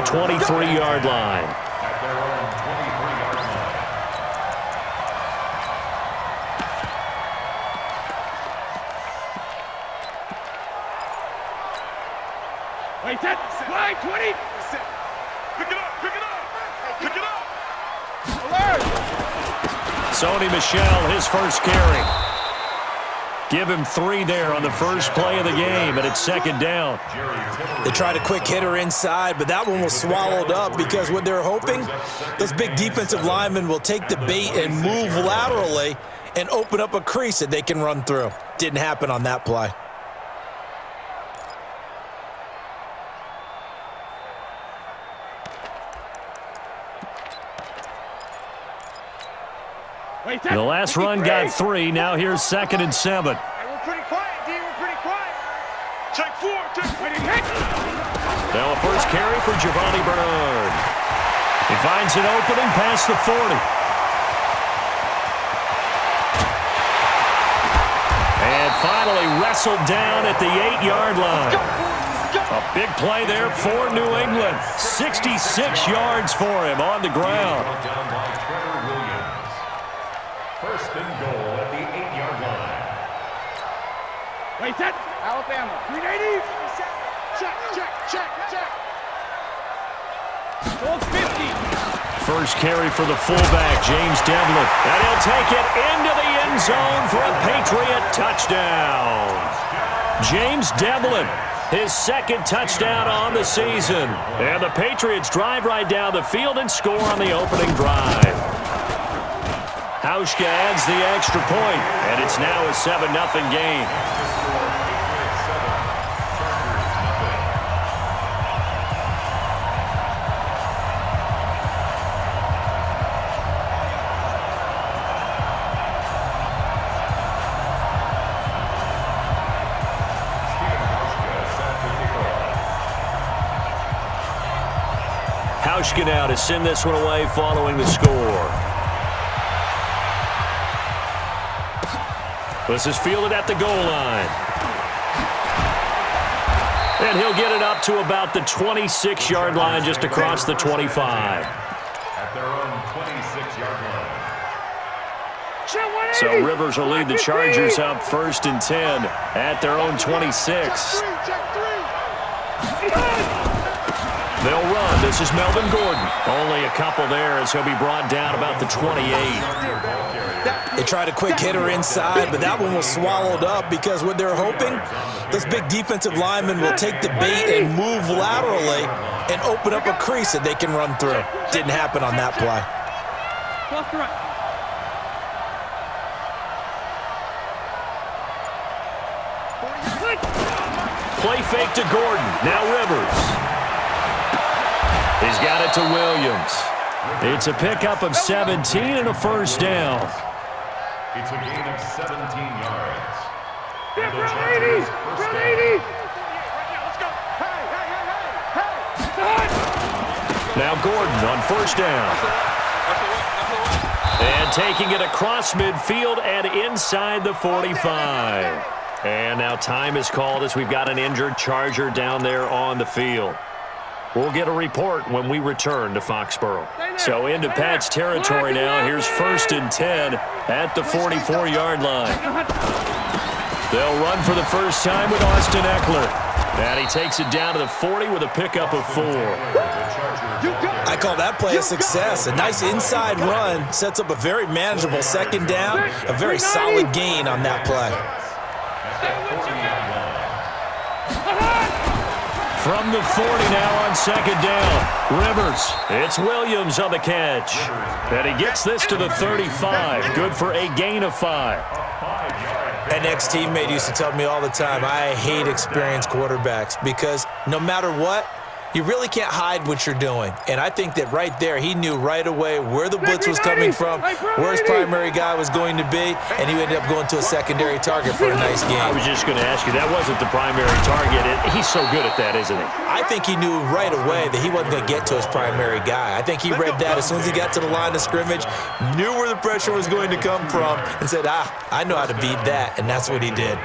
the 23-yard line. Wait, that line 20. Pick it up, pick it up, pick it up. Alert. Sony Michel, his first carry. Give him 3 there on the first play of the game, and it's second down. They tried a quick hitter inside, but that one was swallowed up because what they're hoping, those big defensive linemen will take the bait and move laterally and open up a crease that they can run through. Didn't happen on that play. The last run got 3. Now here's 2nd and 7. Hey, we're pretty quiet, D. We're pretty quiet. Check 4, check 4. Now a first carry for Giovanni Bernard. He finds an opening past the 40. And finally wrestled down at the 8-yard line. A big play there for New England. 66 yards for him on the ground. First and goal at the 8-yard line. Wait, that Alabama 380. Check, check, check, check. Goal 50. First carry for the fullback, James Devlin. And he'll take it into the end zone for a Patriot touchdown. James Devlin, his 2nd touchdown on the season. And the Patriots drive right down the field and score on the opening drive. Hauschka adds the extra point, and it's now a 7-0 game. Hauschka now to send this one away following the score. This is fielded at the goal line. And he'll get it up to about the 26-yard line, just across the 25. At their own 26-yard line. So Rivers will lead the Chargers up 1st and 10 at their own 26. They'll run. This is Melvin Gordon. Only a couple there as he'll be brought down about the 28. They tried a quick hitter inside, but that one was swallowed up because what they're hoping, those big defensive linemen will take the bait and move laterally and open up a crease that they can run through. Didn't happen on that play. Play fake to Gordon. Now Rivers. He's got it to Williams. It's a pickup of 17 and a first down. It's a gain of 17 yards. Get The run Chargers 80. first Run down. 80. Let's go. Hey, hey, hey, hey, hey. Now Gordon on first down. And taking it across midfield and inside the 45. And now time is called as we've got an injured Charger down there on the field. We'll get a report when we return to Foxborough. So into Pat's territory now. Here's 1st and 10 at the 44-yard line. They'll run for the first time with Austin Eckler. And he takes it down to the 40 with a pickup of 4. I call that play a success. A nice inside run sets up a very manageable 2nd down. A very solid gain on that play. From the 40 now on 2nd down. Rivers. It's Williams on the catch. And he gets this to the 35. Good for a gain of 5. An ex-teammate used to tell me all the time, I hate experienced quarterbacks because no matter what, you really can't hide what you're doing. And I think that right there, he knew right away where the blitz was coming from, where his primary guy was going to be, and he ended up going to a secondary target for a nice game. I was just going to ask you, that wasn't the primary target. He's so good at that, isn't he? I think he knew right away that he wasn't going to get to his primary guy. I think he read that as soon as he got to the line of scrimmage, knew where the pressure was going to come from, and said, I know how to beat that, and that's what he did.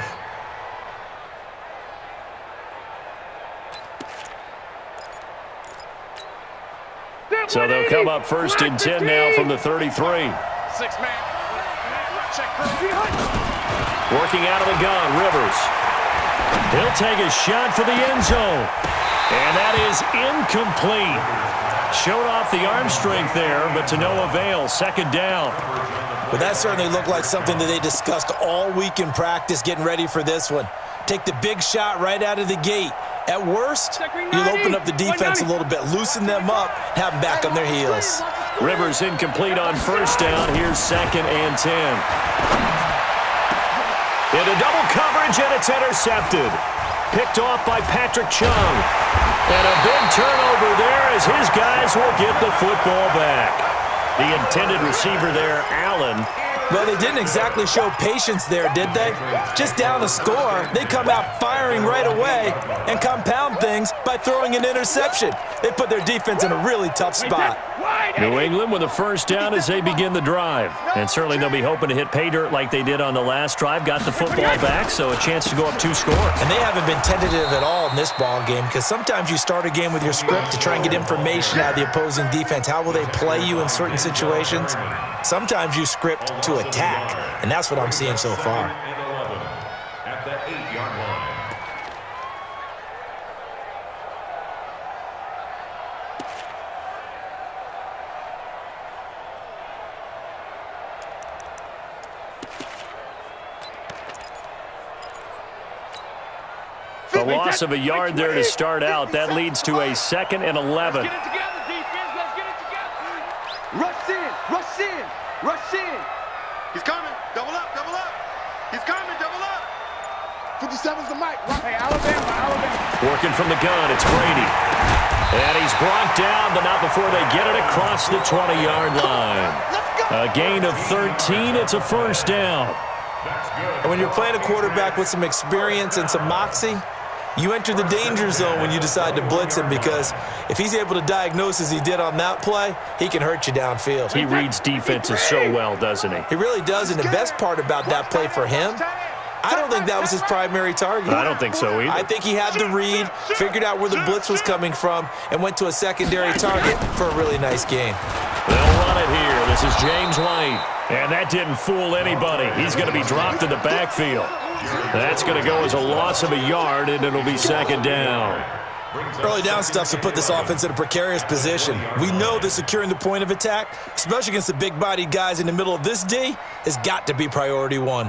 So they'll come up first and 10 now from the 33. 6 man. Check. Working out of the gun, Rivers. He'll take a shot for the end zone. And that is incomplete. Showed off the arm strength there, but to no avail. Second down. Well, that certainly looked like something that they discussed all week in practice getting ready for this one. Take the big shot right out of the gate. At worst, you'll open up the defense a little bit, loosen them up, have them back on their heels. Rivers incomplete on first down. Here's second and 10. Into double coverage, and it's intercepted. Picked off by Patrick Chung. And a big turnover there as his guys will get the football back. The intended receiver there, Allen. Well, they didn't exactly show patience there, did they? Just down a score, they come out firing right away and compound things by throwing an interception. They put their defense in a really tough spot. New England with a first down as they begin the drive. And certainly they'll be hoping to hit pay dirt like they did on the last drive. Got the football back, so a chance to go up 2 scores. And they haven't been tentative at all in this ball game because sometimes you start a game with your script to try and get information out of the opposing defense. How will they play you in certain situations? Sometimes you script to attack, and that's what I'm seeing so far. At the 8-yard line. A loss of a yard there to start out. That leads to a 2nd and 11. Let's get it together, defense. Let's get it together. Rush in. Rush in. Rush in. He's coming. Double up. He's coming. Double up. 57's the mic. Hey, Alabama. Working from the gun, it's Brady. And he's brought down, but not before they get it across the 20-yard line. A gain of 13. It's a first down. And when you're playing a quarterback with some experience and some moxie, you enter the danger zone when you decide to blitz him because if he's able to diagnose as he did on that play, he can hurt you downfield. He reads defenses so well, doesn't he? He really does, and the best part about that play for him, I don't think that was his primary target. I don't think so either. I think he had the read, figured out where the blitz was coming from, and went to a secondary target for a really nice gain. They'll run it here. This is James White. And that didn't fool anybody. He's going to be dropped in the backfield. That's going to go as a loss of a yard, and it'll be second down. Early down stuff to put this offense in a precarious position. We know that securing the point of attack, especially against the big-bodied guys in the middle of this D, has got to be priority 1.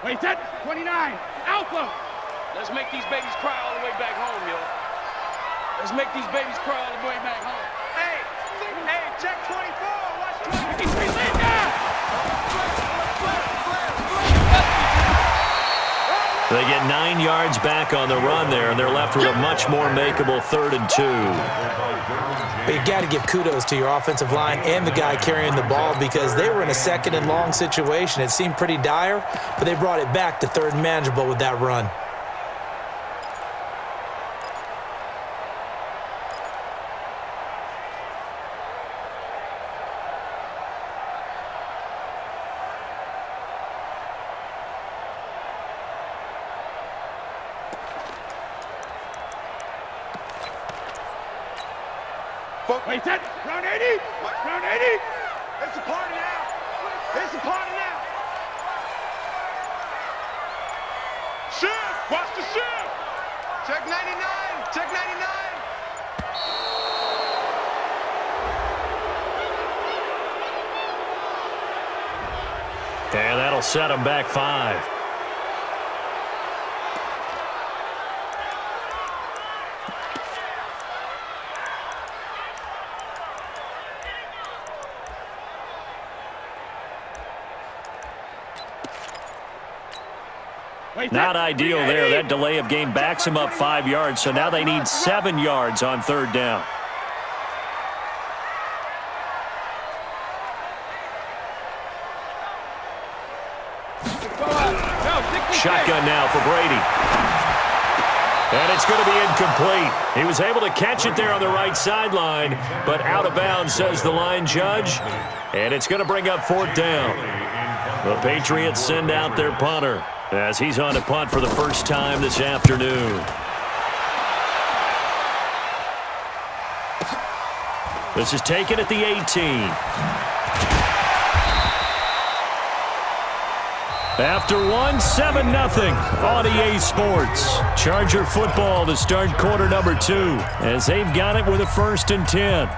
Wait, that 29. Alpha. Let's make these babies cry all the way back home, yo. Let's make these babies cry all the way back home. Hey, check 24. Watch 23. Lay down. They get 9 yards back on the run there, and they're left with a much more makeable 3rd and 2. But you got to give kudos to your offensive line and the guy carrying the ball because they were in a 2nd and long situation. It seemed pretty dire, but they brought it back to 3rd and manageable with that run. Wait, that round 80. Round 80. It's a party now. It's a party now. Shift. Watch the shift. Check 99. Check 99. And that'll set them back 5. Not ideal there. That delay of game backs him up 5 yards, so now they need 7 yards on 3rd down. Shotgun now for Brady. And it's going to be incomplete. He was able to catch it there on the right sideline, but out of bounds, says the line judge. And it's going to bring up 4th down. The Patriots send out their punter as he's on to punt for the first time this afternoon. This is taken at the 18. After 7-0 on EA Sports. Charger football to start quarter number 2 as they've got it with a 1st and 10.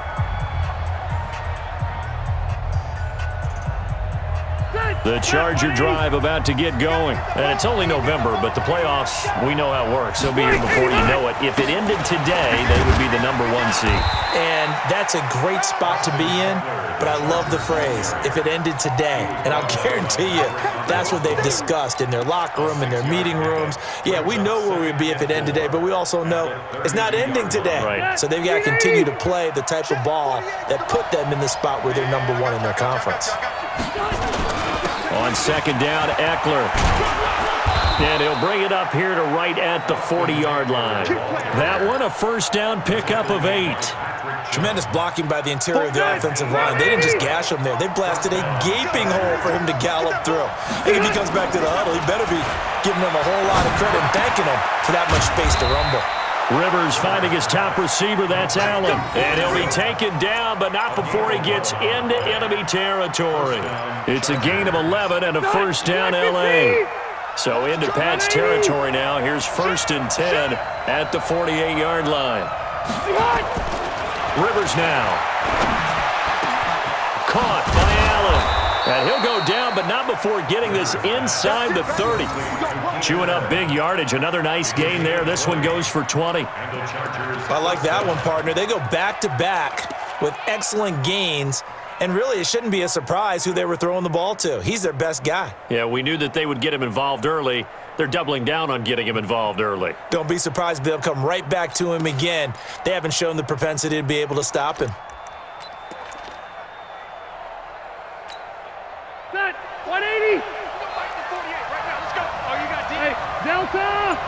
The Charger drive about to get going. And it's only November, but the playoffs, we know how it works. They'll be here before you know it. If it ended today, they would be the number 1 seed. And that's a great spot to be in, but I love the phrase, if it ended today. And I'll guarantee you, that's what they've discussed in their locker room, in their meeting rooms. Yeah, we know where we'd be if it ended today, but we also know it's not ending today. Right. So they've got to continue to play the type of ball that put them in the spot where they're number 1 in their conference. On 2nd down, Eckler. And he'll bring it up here to right at the 40-yard line. That one, a 1st down pickup of 8. Tremendous blocking by the interior of the offensive line. They didn't just gash him there. They blasted a gaping hole for him to gallop through. I think if he comes back to the huddle, he better be giving them a whole lot of credit and thanking him for that much space to rumble. Rivers finding his top receiver, that's Allen. And he'll be taken down, but not before he gets into enemy territory. It's a gain of 11 and a 1st down L.A. So into Pat's territory now. Here's 1st and 10 at the 48-yard line. Rivers now. Caught by Allen. And he'll go down, but not before getting this inside the 30. Chewing up big yardage. Another nice gain there. This one goes for 20. I like that one, partner. They go back-to-back with excellent gains. And really, it shouldn't be a surprise who they were throwing the ball to. He's their best guy. Yeah, we knew that they would get him involved early. They're doubling down on getting him involved early. Don't be surprised if they'll come right back to him again. They haven't shown the propensity to be able to stop him. Set. 180. Let's go. Oh, you got D. Hey, Delta.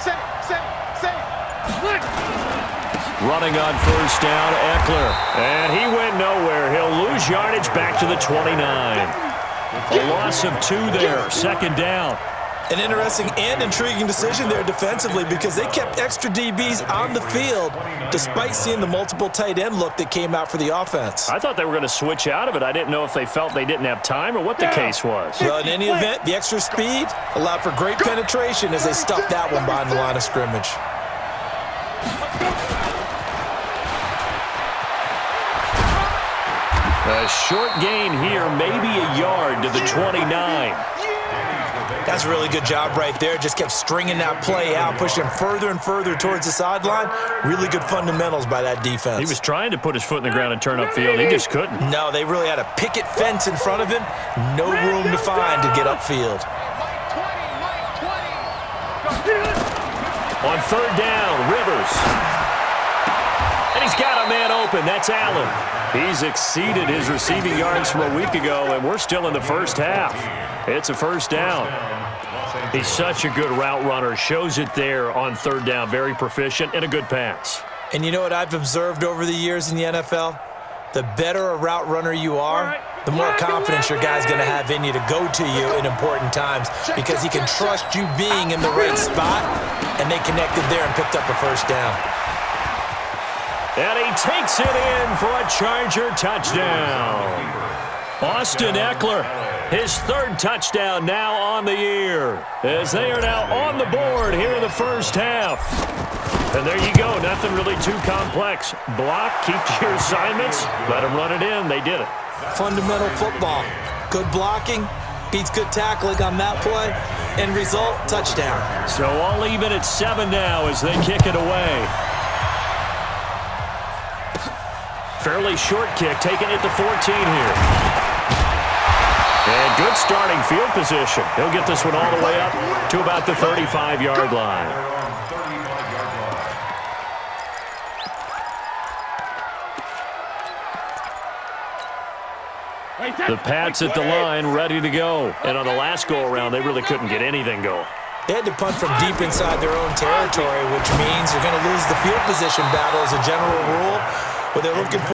Set. Split. Running on 1st down, Eckler. And he went nowhere. He'll lose yardage back to the 29. A loss of 2 there. 2nd down. An interesting and intriguing decision there defensively because they kept extra DBs on the field despite seeing the multiple tight end look that came out for the offense. I thought they were going to switch out of it. I didn't know if they felt they didn't have time or what the case was. Well, in any event, the extra speed allowed for great penetration as they stuffed that one behind the line of scrimmage. A short gain here, maybe a yard to the 29. That's a really good job right there. Just kept stringing that play out, pushing further and further towards the sideline. Really good fundamentals by that defense. He was trying to put his foot in the ground and turn upfield. He just couldn't. No, they really had a picket fence in front of him. No room to find to get upfield. On 3rd down, Rivers. And he's got a man open. That's Allen. He's exceeded his receiving yards from a week ago, and we're still in the first half. It's a 1st down. He's such a good route runner. Shows it there on 3rd down. Very proficient and a good pass. And you know what I've observed over the years in the NFL? The better a route runner you are, the more confidence your guy's going to have in you to go to you in important times because he can trust you being in the right spot, and they connected there and picked up a 1st down. And he takes it in for a Charger touchdown. Austin Eckler, his 3rd touchdown now on the year, as they are now on the board here in the first half. And there you go, nothing really too complex. Block, keep to your assignments, let them run it in. They did it. Fundamental football. Good blocking, beats good tackling on that play, end result, touchdown. So all even at 7 now as they kick it away. Fairly short kick, taken at the 14 here. And good starting field position. He'll get this one all the way up to about the 35-yard line. The Pats at the line, ready to go. And on the last go-around, they really couldn't get anything going. They had to punt from deep inside their own territory, which means you're going to lose the field position battle as a general rule. But they're looking for